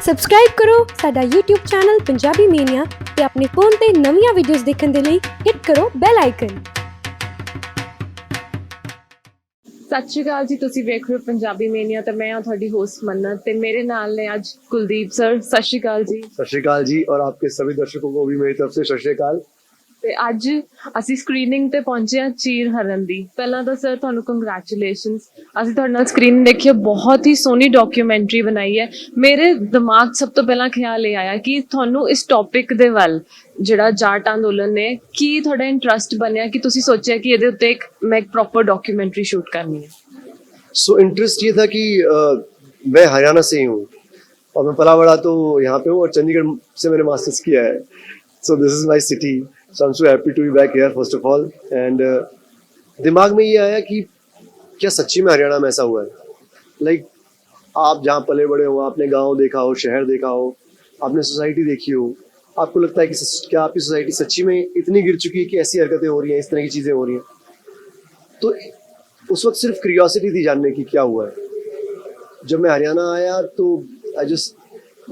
Subscribe ਕਰੋ ਸਾਡਾ YouTube channel Punjabi ਮੀਨੀਆ ਤੇ ਆਪਣੇ ਫੋਨ ਤੇ ਨਵੀਆਂ ਵੀਡੀਓਜ਼ ਦੇਖਣ ਦੇ ਲਈ ਹਿੱਟ ਕਰੋ ਬੈਲ ਆਈਕਨ। ਸਤਿ ਸ਼੍ਰੀ ਅਕਾਲ ਜੀ, ਤੁਸੀਂ ਵੇਖ ਰਹੇ ਹੋ ਪੰਜਾਬੀ ਮੇਨੀਆ ਤੇ ਮੈਂ ਹਾਂ ਤੁਹਾਡੀ ਹੋਸਟ ਮੰਨਤ ਤੇ ਮੇਰੇ ਨਾਲ ਨੇ ਅੱਜ ਕੁਲਦੀਪ ਸਰ। ਸਤਿ ਸ਼੍ਰੀ ਅਕਾਲ ਜੀ। सत श्रीकाल जी और आपके सभी दर्शकों को भी मेरी तरफ से सत श्रीकाल। ਤੇ ਅੱਜ ਅਸੀਂ ਸਕਰੀਨਿੰਗ ਤੇ ਪਹੁੰਚੇ ਹਾਂ ਚੀਰ ਹਰਨ ਦੀ। ਪਹਿਲਾਂ ਤਾਂ ਸਰ ਤੁਹਾਨੂੰ ਕੰਗ੍ਰੈਚੁਲੇਸ਼ਨਸ। ਅਸੀਂ ਤੁਹਾਡੇ ਨਾਲ ਸਕਰੀਨ ਦੇਖੀ, ਬਹੁਤ ਹੀ ਸੋਹਣੀ ਡਾਕੂਮੈਂਟਰੀ ਬਣਾਈ ਹੈ। ਮੇਰੇ ਦਿਮਾਗ 'ਚ ਸਭ ਤੋਂ ਪਹਿਲਾਂ ਖਿਆਲ ਇਹ ਆਇਆ ਕਿ ਤੁਹਾਨੂੰ ਇਸ ਟੌਪਿਕ ਦੇ ਵੱਲ ਜਿਹੜਾ ਜਾਟ ਅੰਦੋਲਨ ਨੇ, ਕੀ ਤੁਹਾਡਾ ਇੰਟਰਸਟ ਬਣਿਆ ਕਿ ਤੁਸੀਂ ਸੋਚਿਆ ਕਿ ਇਹਦੇ ਉੱਤੇ ਮੈਂ ਇੱਕ ਪ੍ਰੋਪਰ ਡਾਕੂਮੈਂਟਰੀ ਸ਼ੂਟ ਕਰਨੀ है? सो इंटरेस्ट ये था कि मैं हरियाणा से ही हूँ और मैं पला बड़ा तो यहाँ पे हूँ और चंडीगढ़ से मैंने मास्टर्स किया है। So this is my city, so I am so happy to be back here first of all. And दिमाग में ये आया कि क्या सच्ची में हरियाणा में ऐसा हुआ है? लाइक आप जहाँ पले बड़े हो, आपने गाँव देखा हो, शहर देखा हो, आपने सोसाइटी देखी हो, आपको लगता है कि क्या आपकी सोसाइटी सच्ची में इतनी गिर चुकी है कि ऐसी हरकतें हो रही हैं, इस तरह की चीज़ें हो रही हैं? तो उस वक्त सिर्फ क्यूरियोसिटी थी जानने की क्या हुआ है। जब मैं हरियाणा आया तो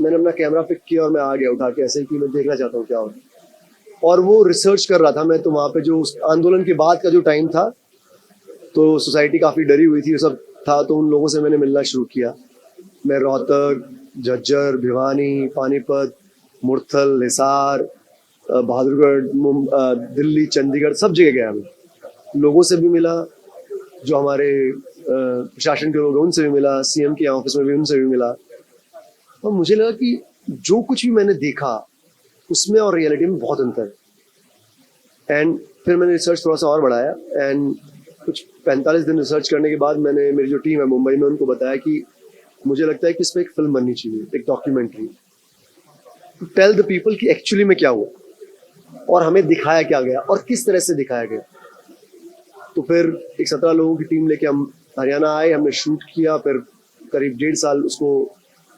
मैंने अपना कैमरा पिक किया और मैं आ गया उठा के ऐसे ही कि मैं देखना चाहता हूँ क्या हो रहा है। और वो रिसर्च कर रहा था मैं, तो वहाँ पे जो उस आंदोलन के बाद का जो टाइम था तो सोसाइटी काफ़ी डरी हुई थी, सब था, तो उन लोगों से मैंने मिलना शुरू किया। मैं रोहतक, झज्जर, भिवानी, पानीपत, मुरथल, हिसार, बहादुरगढ़, दिल्ली, चंडीगढ़, सब जगह गया। मैं लोगों से भी मिला, जो हमारे प्रशासन के लोग हैं उनसे भी मिला, सीएम के ऑफिस में भी उनसे भी मिला। और मुझे लगा कि जो कुछ भी मैंने देखा उसमें और रियलिटी में बहुत अंतर है। एंड फिर मैंने रिसर्च थोड़ा सा और बढ़ाया एंड कुछ 45 दिन रिसर्च करने के बाद मैंने मेरी जो टीम है मुंबई में उनको बताया कि मुझे लगता है कि इस पर एक फिल्म बननी चाहिए, एक documentary to tell the people कि एक्चुअली में क्या हुआ और हमें दिखाया क्या गया और किस तरह से दिखाया गया। तो फिर एक 17 लोगों की टीम लेके हम हरियाणा आए, हमने शूट किया, फिर करीब 1.5 साल उसको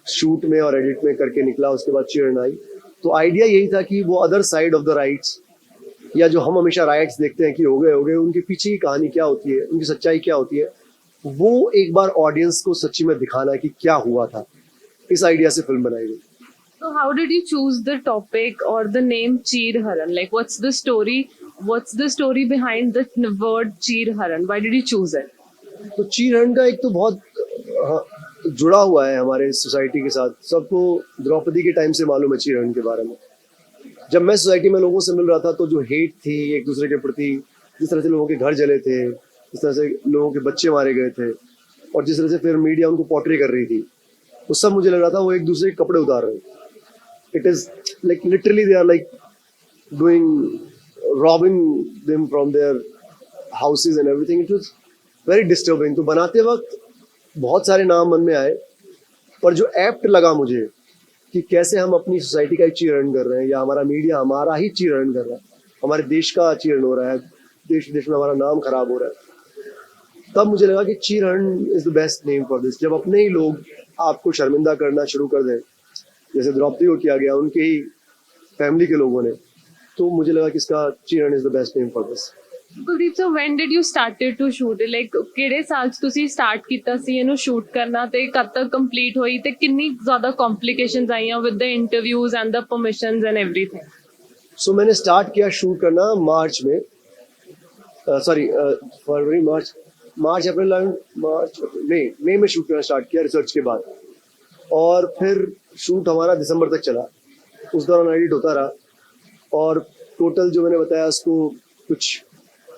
शूट में और एडिट में करके निकला। उसके बाद चीरन आई। तो आइडिया यही था कि वो other side of the rights, या जो हम हमेशा राइट्स देखते हैं कि हो गए, उनके पीछे की कहानी क्या होती है, उनकी सच्चाई क्या होती है, वो एक बार ऑडियंस को सच्ची में दिखाना कि क्या हुआ था। इस आइडिया से फिल्म बनाई गई। So how did you choose the topic or the name Cheer Haran? Like what's the story? What's the story behind the word Cheer Haran? Why did you choose it? तो चीरहरण का एक तो बहुत जुड़ा हुआ है हमारे सोसाइटी के साथ। सबको द्रौपदी के टाइम से मालूम है चीरहरण के बारे में। जब मैं सोसाइटी में लोगों से मिल रहा था तो जो हेट थी एक दूसरे के प्रति, जिस तरह से लोगों के घर जले थे, जिस तरह से लोगों के बच्चे मारे गए थे और जिस तरह से फिर मीडिया उनको पोर्ट्रे कर रही थी, वो सब मुझे लग रहा था वो एक दूसरे के कपड़े उतार रहे हैं। It is like literally they are like doing robbing them from their houses and everything. It was very disturbing. तो बनाते वक्त बहुत सारे नाम मन में आए, पर जो एप्ट लगा मुझे कि कैसे हम अपनी सोसाइटी का चीरहरण कर रहे हैं या हमारा मीडिया हमारा ही चीरहरण कर रहा है, हमारे देश का चीरहरण हो रहा है, देश विदेश में हमारा नाम खराब हो रहा है, तब मुझे लगा कि Cheerharan is the best name for this. जब अपने ही लोग आपको शर्मिंदा करना शुरू कर दें, जैसे द्रौपदी को किया गया उनके ही फैमिली के लोगों ने, तो मुझे लगा कि इसका Cheerharan is the best name for this. Kuldeep sir, when did you started to shoot? Like ਕਿਹੜੇ ਸਾਲ 'ਚ ਤੁਸੀਂ ਸਟਾਰਟ ਕੀਤਾ ਸੀ ਇਹਨੂੰ ਸ਼ੂਟ ਕਰਨਾ ਤੇ ਕਦ ਤੱਕ ਕੰਪਲੀਟ ਹੋਈ ਤੇ ਕਿੰਨੀ ਜ਼ਿਆਦਾ ਕੌਮਪਲਿਕੇਸ਼ਨਸ ਆਈਆਂ with the interviews and the permissions and everything? So मैंने स्टार्ट किया शूट करना मार्च में, फरवरी, मार्च अप्रैल, मई में शूट करना स्टार्ट किया रिसर्च के बाद। और फिर शूट हमारा दिसंबर तक चला। उस दौरान एडिट होता रहा और टोटल जो मैंने बताया उसको कुछ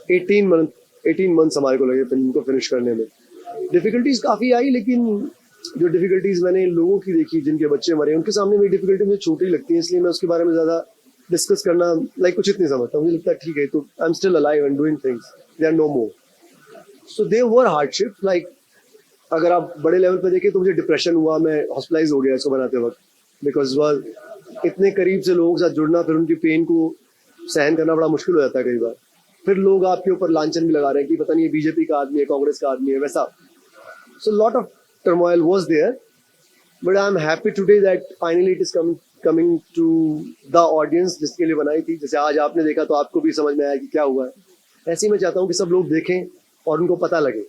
18 मंथ्स हमारे को लगे फिल्म को फिनिश करने में। डिफिकल्टीज काफ़ी आई, लेकिन जो डिफिकल्टीज मैंने लोगों की देखी जिनके बच्चे मरे, उनके सामने मेरी डिफिकल्टी मुझे छोटी लगती है, इसलिए मैं उसके बारे में ज़्यादा डिस्कस करना कुछ इतनी समझता हूँ। मुझे लगता है ठीक है, तो I am still alive and doing things, they are no more. So they were hardship. Like अगर आप बड़े लेवल पे देखें तो मुझे डिप्रेशन हुआ, मैं हॉस्पिटलाइज हो गया इसको बनाते वक्त, बिकॉज वह इतने करीब से लोगों के साथ जुड़ना, फिर उनकी पेन को सहन करना बड़ा मुश्किल हो जाता है कई बार। फिर लोग आपके ऊपर लांछन भी लगा रहे हैं कि पता नहीं ये बीजेपी का आदमी है, कांग्रेस का आदमी है, वैसा। So lot of turmoil was there, but I am happy today that finally it is coming to the audience जिसके लिए बनाई थी। जैसे आज आपने देखा तो आपको भी समझ में आया कि क्या हुआ है। ऐसे ही मैं चाहता हूँ कि सब लोग देखें और उनको पता लगे।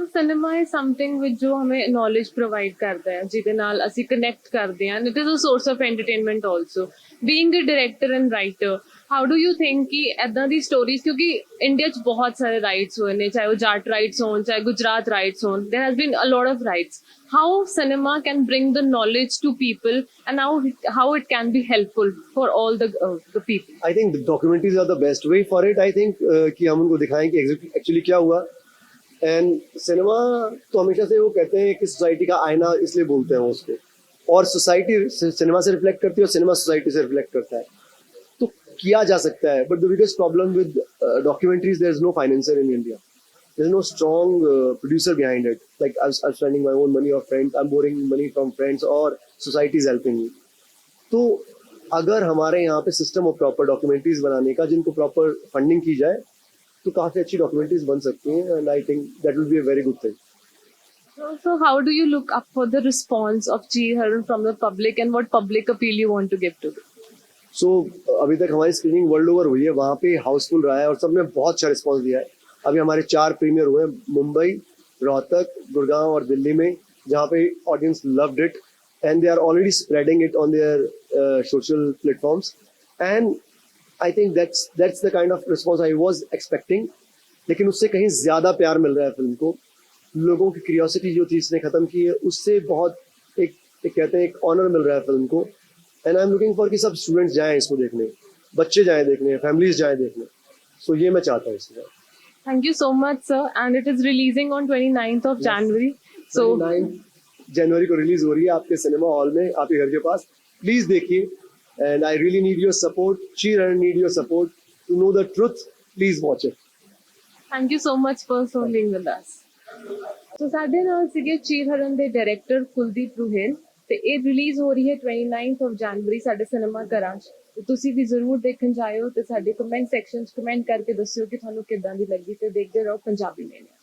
ਸਿਨੇਮਾ ਇਜ਼ ਸਮਥਿੰਗ ਵਿਚ ਜੋ ਹਮੇ ਨੌਲੇਜ ਪ੍ਰੋਵਾਈਡ ਕਰਦਾ ਹੈ, ਜਿਹਦੇ ਨਾਲ ਅਸੀਂ ਕਨੈਕਟ ਕਰਦੇ ਹਾਂ, it is a source of entertainment also. Being a director and writer, how do you think ਕਿ ਇੱਦਾਂ ਦੀ ਸਟੋਰੀਜ਼, ਕਿਉਂਕਿ ਇੰਡੀਆ 'ਚ ਬਹੁਤ ਸਾਰੇ ਰਾਈਟਸ ਹੋਏ ਨੇ, ਚਾਹੇ ਉਹ ਜਾਟ ਰਾਈਟਸ ਹੋਣ, ਚਾਹੇ ਗੁਜਰਾਤ ਰਾਈਟਸ ਹੋਣ, there has been a lot of riots. How cinema can bring the knowledge to people and how it can be helpful for all the people? I think the documentaries are the best way for it. I think कि हम उनको दिखाएं कि actually क्या हुआ। And cinema तो हमेशा से वो कहते हैं कि सोसाइटी का आईना, इसलिए बोलते हैं वो उसको, और सोसाइटी सिनेमा से रिफ्लेक्ट करती है और सिनेमा सोसाइटी से रिफ्लेक्ट करता है, तो किया जा सकता है। But the biggest problem with documentaries, there is no financer in India, there is no strong producer behind it. Like I am spending my own money और friends, I am borrowing money from friends और society is helping me. तो अगर हमारे यहाँ पे system of proper documentaries बनाने का, जिनको प्रॉपर फंडिंग की जाए, तो काफी अच्छी डॉक्यूमेंट्रीज बन सकती हैं। And I think that will be a very good thing. So how do you look up for the response of Cheer Haran from the public, and what public appeal you want to give to them? सो अभी तक हमारी screening world over हुई है, वहाँ पे हाउसफुल रहा है और सबने बहुत अच्छा रिस्पॉन्स दिया है। अभी हमारे 4 प्रीमियर हुए हैं, मुंबई, रोहतक, गुड़गांव और दिल्ली में, जहाँ पे audience loved it and they are already spreading it on their social platforms. And I think that's the kind of response I was expecting. लेकिन उससे कहीं ज़्यादा प्यार मिल रहा है फिल्म को। लोगों की क्यूरियोसिटी जो थी इसने ख़त्म की है, उससे बहुत एक कहते हैं एक ऑनर मिल रहा है फिल्म को। And I am looking for कि सब स्टूडेंट्स जाएं इसको देखने, बच्चे जाएं देखने, फैमिलीज जाएं देखने। सो ये मैं चाहता हूँ इसमें। Thank you so much, sir. And it is releasing on 29th of January. So 9 जनवरी को रिलीज हो रही है आपके सिनेमा हॉल में, आपके घर के पास। प्लीज देखिए। And I really need your support, Chir Haran need your support to know the truth. Please watch it. thank you so much for being with us. So ਸਾਡੇ ਨਾਲ ਸੀਗੇ ਚੀਰ ਹਰਨ ਦੇ ਡਾਇਰੈਕਟਰ ਕੁਲਦੀਪ ਰੁਹੇਲ, ਤੇ ਇਹ ਰਿਲੀਜ਼ ਹੋ ਰਹੀ ਹੈ 29th of January ਸਾਡੇ ਸਿਨੇਮਾ ਘਰਾਂ 'ਚ। ਤੇ ਤੁਸੀਂ ਵੀ ਜ਼ਰੂਰ ਦੇਖਣ ਜਾਇਓ, ਤੇ ਸਾਡੇ ਕਮੈਂਟ ਸੈਕਸ਼ਨ 'ਚ ਕਮੈਂਟ ਕਰਕੇ ਦੱਸਿਓ ਕਿ ਤੁਹਾਨੂੰ ਕਿੱਦਾਂ ਦੀ ਲੱਗੀ, ਤੇ ਦੇਖਦੇ ਰਹੋ ਪੰਜਾਬੀ ਮੇਲੇ।